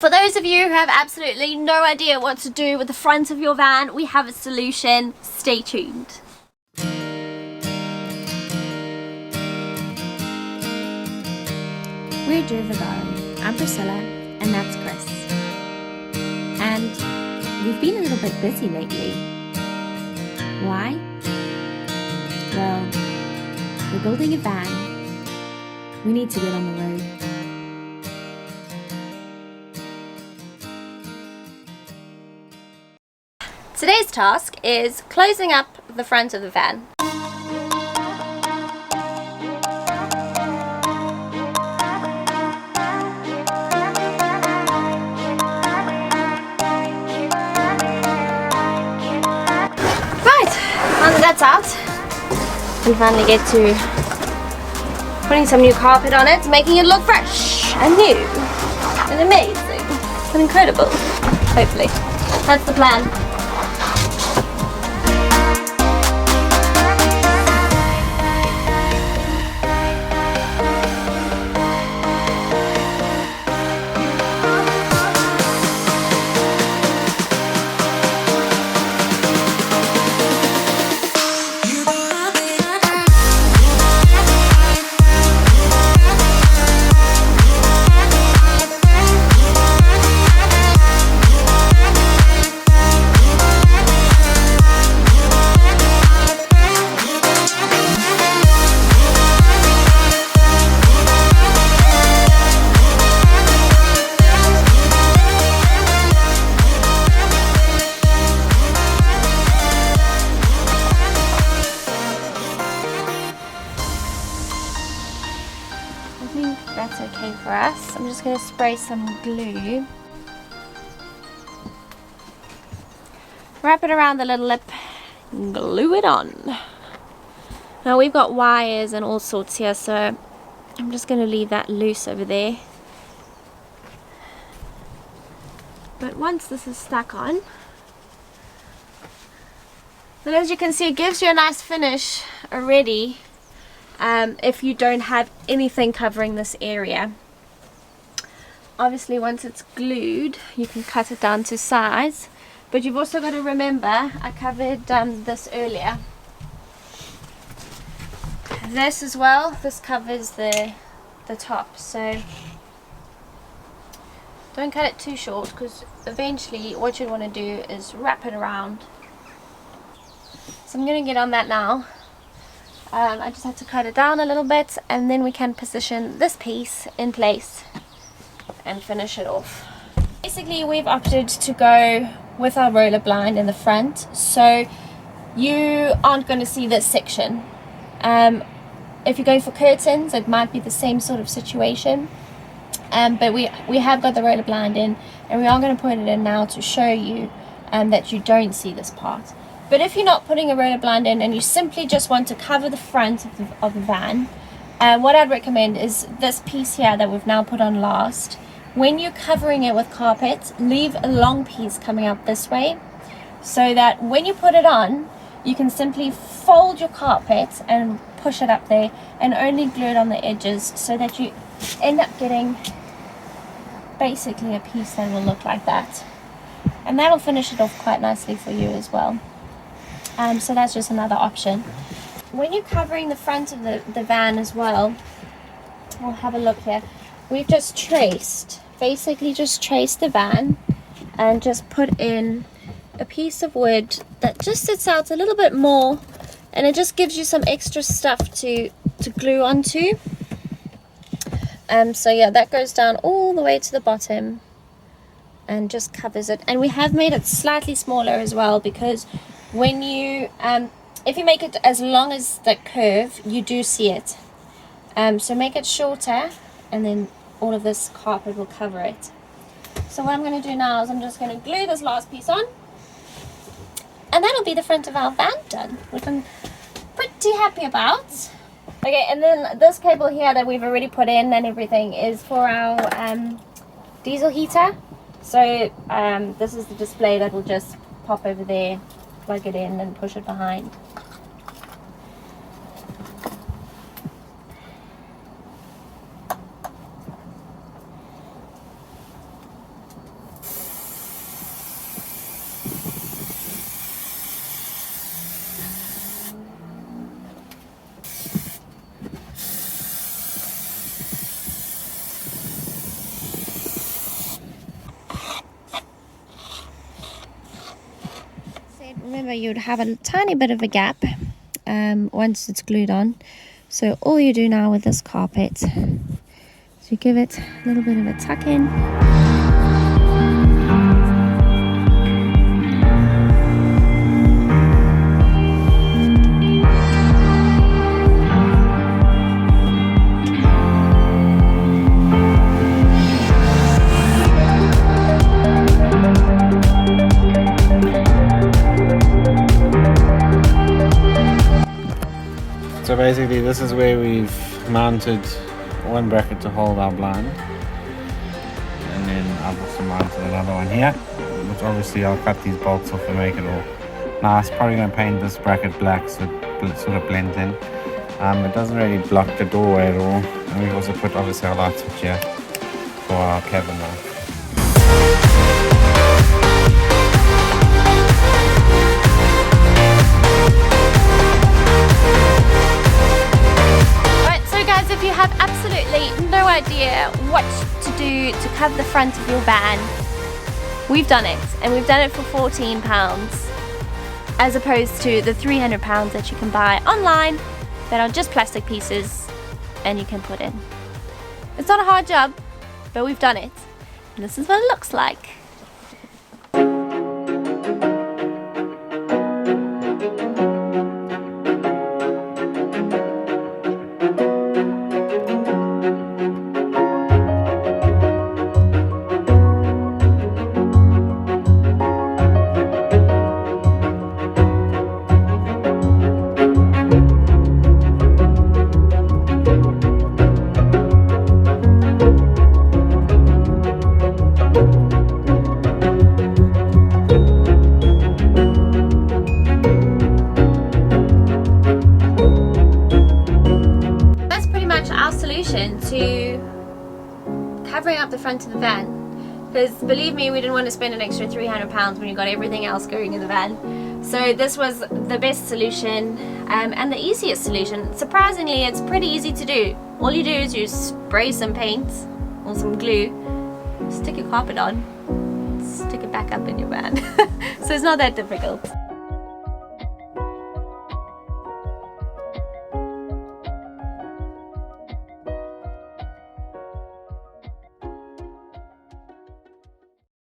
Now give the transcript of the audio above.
For those of you who have absolutely no idea what to do with the front of your van, we have a solution. Stay tuned. We're Durvagari. I'm Priscilla, and that's Chris. And we've been a little bit busy lately. Why? Well, we're building a van. We need to get on the road. Today's task is closing up the front of the van. Right, now that that's out, we finally get to putting some new carpet on it, making it look fresh and new and amazing and incredible, hopefully. That's the plan. That's okay for us. I'm just going to spray some glue. Wrap it around the little lip, glue it on. Now we've got wires and all sorts here, so I'm just going to leave that loose over there. But once this is stuck on, then as you can see, it gives you a nice finish already. If you don't have anything covering this area. Obviously once it's glued you can cut it down to size, but you've also got to remember, I covered this earlier, this as well, this covers the top, so don't cut it too short, because eventually what you want to do is wrap it around. So I'm going to get on that now. I just have to cut it down a little bit, and then we can position this piece in place and finish it off. Basically we've opted to go with our roller blind in the front, so you aren't going to see this section. If you're going for curtains it might be the same sort of situation, but we have got the roller blind in, and we are going to put it in now to show you that you don't see this part. But if you're not putting a roller blind in and you simply just want to cover the front of the van, what I'd recommend is this piece here that we've now put on last. When you're covering it with carpet, leave a long piece coming out this way, so that when you put it on, you can simply fold your carpet and push it up there and only glue it on the edges, so that you end up getting basically a piece that will look like that. And that'll finish it off quite nicely for you as well. So that's just another option. When you're covering the front of the van as well, we'll have a look here. We've just basically just traced the van and just put in a piece of wood that just sits out a little bit more, and it just gives you some extra stuff to glue onto. So yeah, that goes down all the way to the bottom and just covers it. And we have made it slightly smaller as well, because when you if you make it as long as the curve, you do see it. So make it shorter, and then all of this carpet will cover it. So what I'm going to do now is I'm just going to glue this last piece on, and that'll be the front of our van done, which I'm pretty happy about. Okay, and then this cable here that we've already put in and everything is for our diesel heater. So this is the display that will just pop over there, plug it in and push it behind. remember you'd have a tiny bit of a gap once it's glued on. So all you do now with this carpet is you give it a little bit of a tuck in. So basically this is where we've mounted one bracket to hold our blind, and then I've also mounted another one here, which obviously I'll cut these bolts off and make it all nice. Probably going to paint this bracket black so it sort of blends in. It doesn't really block the doorway at all, and we've also put obviously our light switch here for our cabin light. If you have absolutely no idea what to do to cover the front of your van, we've done it, and we've done it for £14 as opposed to the £300 that you can buy online that are just plastic pieces and you can put in. It's not a hard job, but we've done it, and this is what it looks like. To covering up the front of the van, because believe me, we didn't want to spend an extra £300 when you got everything else going in the van. So this was the best solution and the easiest solution. Surprisingly, it's pretty easy to do. All you do is you spray some paint or some glue, stick your carpet on, stick it back up in your van. So it's not that difficult.